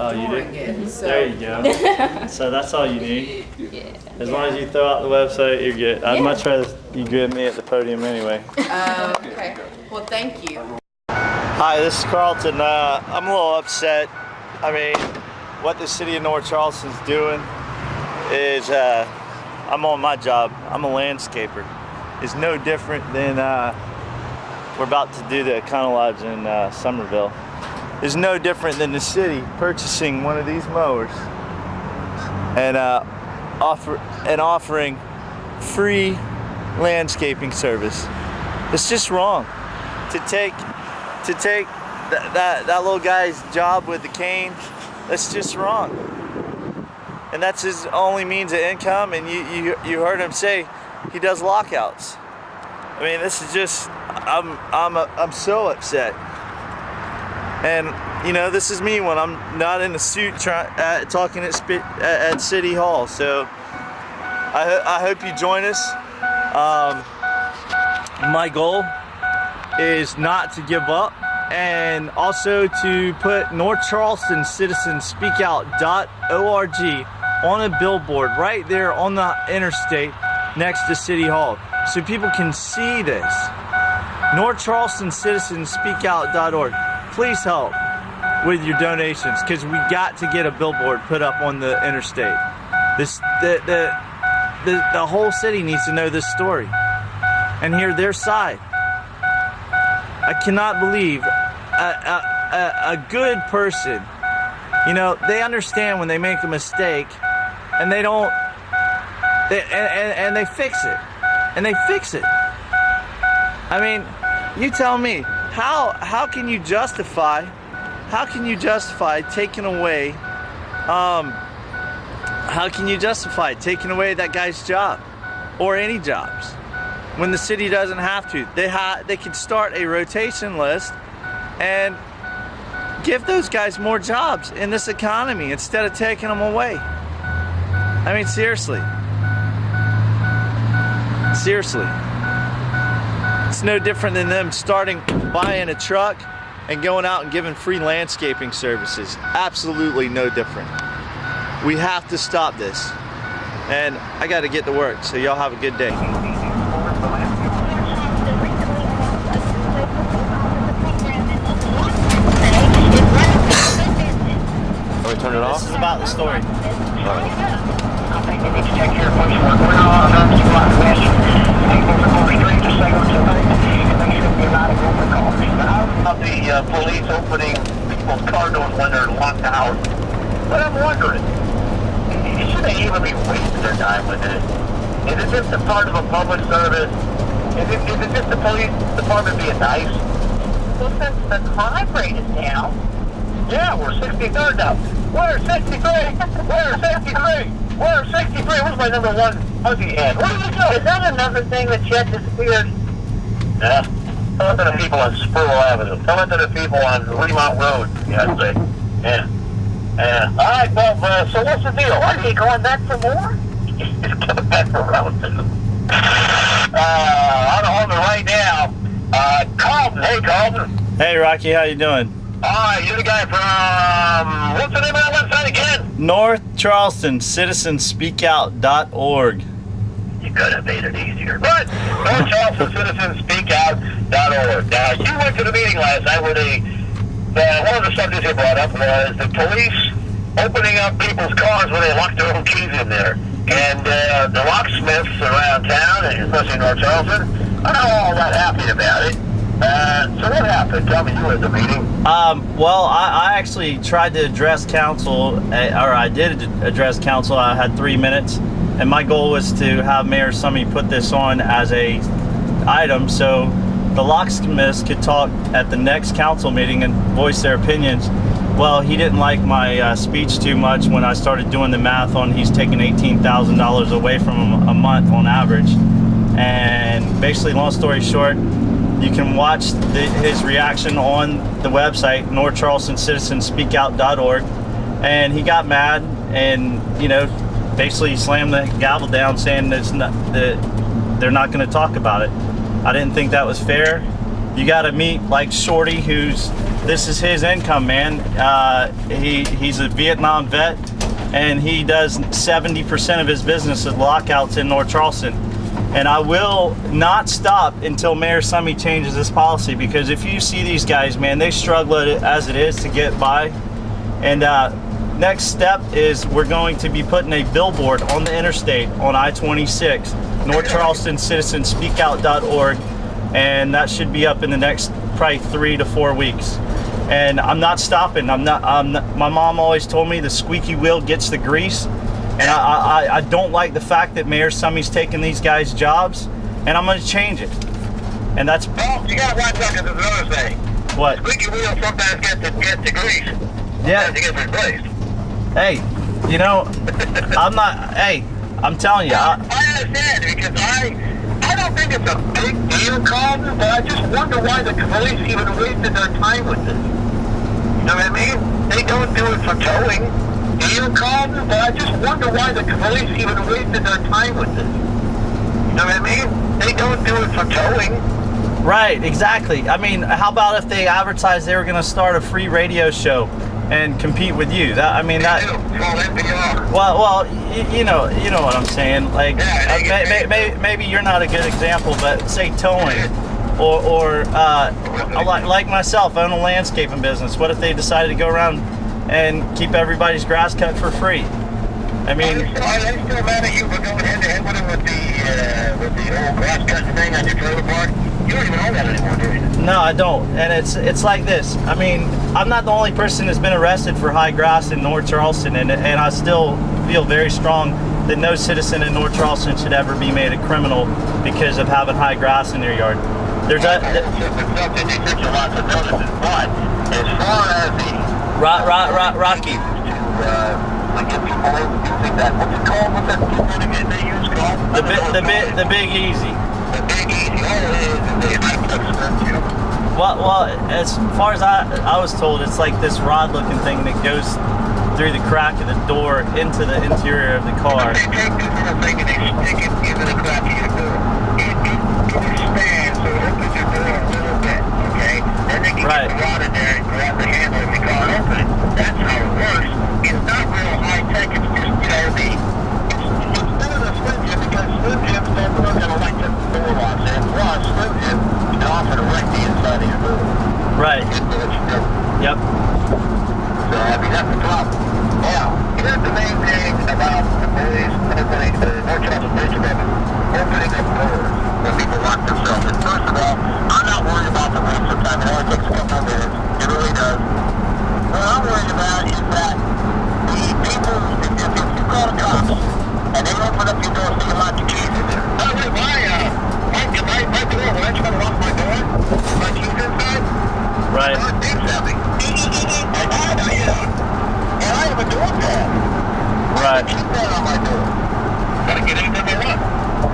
Oh, you do? It, so. There you go. So that's all you need. Yeah. As long as you throw out the website, you're good. I'd much rather you get me at the podium anyway. Okay. Well, thank you. Hi, this is Carlton. I'm a little upset. I mean, what the city of North Charleston's doing is, I'm on my job. I'm a landscaper. It's no different than we're about to do the Econo Lodge in Somerville. It's no different than the city purchasing one of these mowers and offering free landscaping service. It's just wrong to take that little guy's job with the cane. That's just wrong, and that's his only means of income. And you heard him say he does lockouts. I mean, this is just I'm so upset. And you know, this is me when I'm not in a suit talking at City Hall. So I hope you join us. My goal is not to give up, and also to put North Charleston Citizens Speak Out.org on a billboard right there on the interstate next to City Hall, so people can see this. North Charleston Citizens Speak Out.org. Please help with your donations, because we got to get a billboard put up on the interstate. The whole city needs to know this story and hear their side. I cannot believe a good person, you know, they understand when they make a mistake and they don't, and they fix it. And they fix it. I mean, you tell me, how can you justify taking away that guy's job or any jobs when the city doesn't have to? They could start a rotation list and give those guys more jobs in this economy instead of taking them away. I mean, seriously. It's no different than them buying a truck and going out and giving free landscaping services. Absolutely no different. We have to stop this. And I got to get to work, so y'all have a good day. Can we turn it off? This is about the story. The police opening people's car doors when they're locked out. But I'm wondering, should they even be wasting their time with this? Is it just a part of a public service? Is it just the police department being nice? Well, since the crime rate is down, yeah, we're 63rd now. We're 63! We're 63! We're 63! Where's my number one fuzzy head? What are you doing? Is that another thing that Chet disappeared? Yeah. Tell it to the people on Spruill Avenue. Tell it to the people on Remount Road, you have to say. Yeah. Yeah. All right, Bob, so what's the deal? Are you going back for more? He's coming back for round two. On the hold right now. Carlton. Hey, Carlton. Hey, Rocky, how you doing? All right, you're the guy from, what's the name of that website again? North Charleston Citizenspeakout.org. You could have made it easier. But North Charleston Citizenspeakout.org. Now, you went to the meeting last night where one of the subjects they brought up was the police opening up people's cars when they lock their own keys in there. And the locksmiths around town, especially in North Charleston, are not all that happy about it. So what happened? Tell me, you were at the meeting. Well, I actually tried to address council, or I did address council. I had 3 minutes, and my goal was to have Mayor Summey put this on as a item so the locksmiths could talk at the next council meeting and voice their opinions. Well, he didn't like my speech too much when I started doing the math on he's taking $18,000 away from him a month on average. And basically, long story short, you can watch his reaction on the website, NorthCharlestonCitizensSpeakout.org. And he got mad and, you know, basically slammed the gavel down saying that they're not going to talk about it. I didn't think that was fair. You got to meet like Shorty, who's this is his income, man. He's a Vietnam vet, and he does 70% of his business at lockouts in North Charleston. And I will not stop until Mayor Summey changes this policy, because if you see these guys, man, they struggle as it is to get by. And next step is we're going to be putting a billboard on the interstate on I-26, North Charleston CitizensSpeakOut.org, and that should be up in the next probably 3 to 4 weeks. And I'm not stopping. I'm not. My mom always told me the squeaky wheel gets the grease, and I don't like the fact that Mayor Summey's taking these guys' jobs, and I'm going to change it. And that's. Well, you got to watch out, because there's another thing. What? Squeaky wheel sometimes gets the grease. Yeah. Sometimes it gets replaced. Hey, you know, I'm not. Hey, I'm telling you. I understand, because I don't think it's a big deal, Carlton, but I just wonder why the police even wasted their time with this. You know what I mean? They don't do it for towing. Deal, Carlton, but I just wonder why the police even wasted their time with this. You know what I mean? They don't do it for towing. Right, exactly. I mean, how about if they advertised they were going to start a free radio show and compete with you? That, I mean, that. Well, you know what I'm saying. Like, maybe you're not a good example, but say towing, or like myself, I own a landscaping business. What if they decided to go around and keep everybody's grass cut for free? I mean, are they still mad at you for going head to head with the old grass cutting thing on your trailer park? You don't even own that anymore, do you? No, I don't. And it's like this. I mean, I'm not the only person that's been arrested for high grass in North Charleston, and I still feel very strong that no citizen in North Charleston should ever be made a criminal because of having high grass in their yard. There's something they took you lots of notices, but as far as the Rocky. to get people using that, what's it called? What's that thing they use called? The Big Easy. The Big Easy. Well, as far as I was told, it's like this rod-looking thing that goes through the crack of the door into the interior of the car. They take this little thing and they stick it into the crack of your door. It expands, so it opens your door a little bit, okay? Then they can get the rod in there and grab the handle of the car and open it. That's how it works. It's not real high-tech. It's just, it's better than Slim Jim, because Slim Jims don't work on electric door locks. And plus, Slim Jim can often wreck the inside of your door. Right. Yep. So, I mean, that's the problem. Now, here's the main thing about the police opening the North Charleston Police Department opening up doors when people lock themselves in. First of all, I'm not worried about the waste of time. It only takes a couple of minutes. It really does. What I'm worried about is that the people, if you call the cops and they open up your door so you lock your keys in there. By the way, my door, when I try to lock my door, my keys inside, right. it beeps at me. And I have a door pad. Right. Keep that on my door. Gotta get anything I want.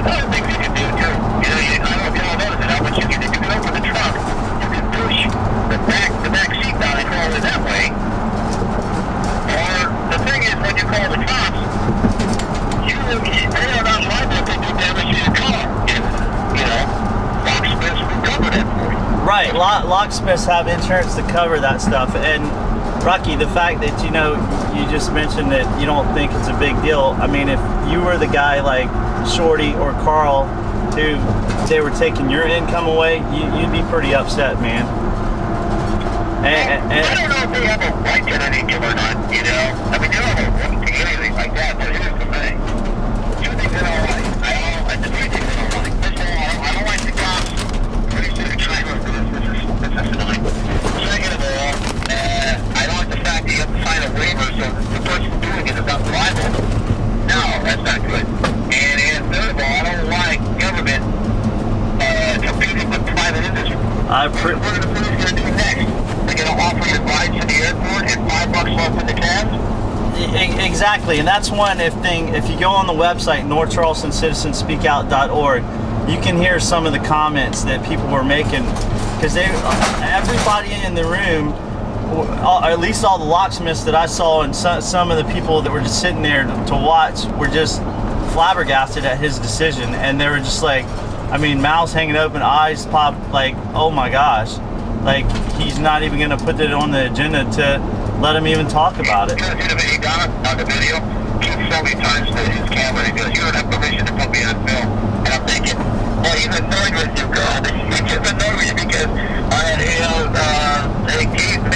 One of the things you can do too, I don't know if y'all notice it, but you can open the trunk. You can push the back seat down and crawl in that way. Or the thing is, when you call the cops, they are not liable if they do damage to your car. Locksmiths will cover that for you. Right. Locksmiths have insurance to cover that stuff. And Rocky, the fact that you just mentioned that you don't think it's a big deal. I mean, if you were the guy like Shorty or Carl who they were taking your income away, you'd be pretty upset, man. And I don't know if they have a right to that income or not, I mean, they don't have a right to anything like that, but here's the thing. Two things that are right. The three things that are right. First of all, I don't like the cops. Pretty soon they're trying to do this. This is silly. Second of all, I don't like the fact that you have to sign a waiver so the person doing it is not liable. No, that's not good. And third of all, I don't like government competing with private industry. What are the police going to do next? They're going to offer you rides to the airport and $5 off in the cabs? Exactly, and that's one thing. If you go on the website, North Charleston CitizensSpeakOut.org, you can hear some of the comments that people were making, because everybody in the room, or at least all the locksmiths that I saw, and some of the people that were just sitting there to watch, were just flabbergasted at his decision, and they were just like, I mean, mouths hanging open, eyes popped, like, oh my gosh. like he's not even going to put it on the agenda to let him even talk about it. You see the video, Donna, on the video? Keith Summey turns to his camera and he goes, "You don't have permission to put me on film." And I'm thinking, well, he's annoyed with you, girl. He's just annoyed with you because hey, Keith, I'm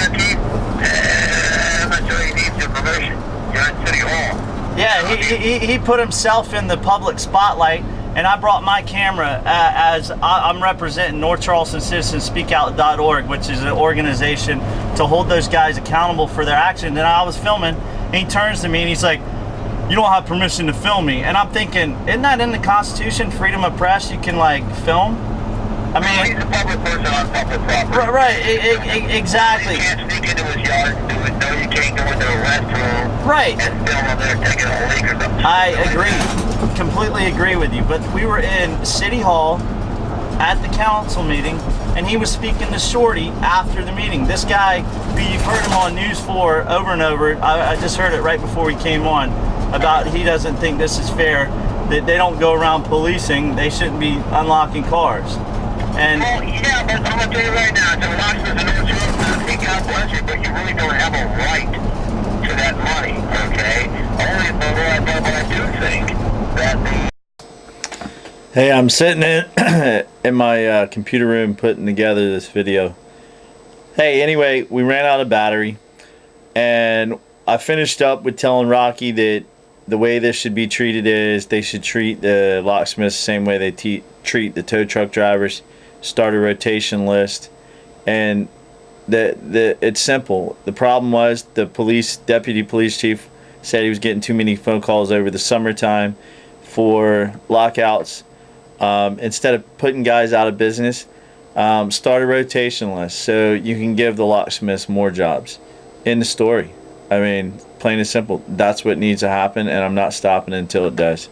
not sure he needs your permission. You're in City Hall. Yeah, he put himself in the public spotlight, and I brought my camera as I'm representing North Charleston Citizens SpeakOut.org, which is an organization to hold those guys accountable for their actions. And I was filming, and he turns to me and he's like, "You don't have permission to film me." And I'm thinking, isn't that in the Constitution, freedom of press? You can like film. I mean, he's a public person on public property. Right, exactly. You can't sneak into his yard and do it. No, you can't go into a restroom. Right. And film him there taking a leak or something. I agree, completely agree with you. But we were in City Hall at the council meeting, and he was speaking to Shorty after the meeting. This guy, who you've heard him on News 4 over and over, I just heard it right before we came on, about he doesn't think this is fair, that they don't go around policing, they shouldn't be unlocking cars. And well, yeah, but I'm going to tell you right now, the locksmith in North Charleston, hey, God bless you, but you really don't have a right to that money, okay? Only but I do think that the... hey, I'm sitting in my computer room putting together this video. Hey, anyway, we ran out of battery, and I finished up with telling Rocky that the way this should be treated is they should treat the locksmiths the same way they treat the tow truck drivers. Start a rotation list, and it's simple. The problem was the deputy police chief said he was getting too many phone calls over the summertime for lockouts. Instead of putting guys out of business, start a rotation list so you can give the locksmiths more jobs. In the story. I mean, plain and simple. That's what needs to happen, and I'm not stopping until it does.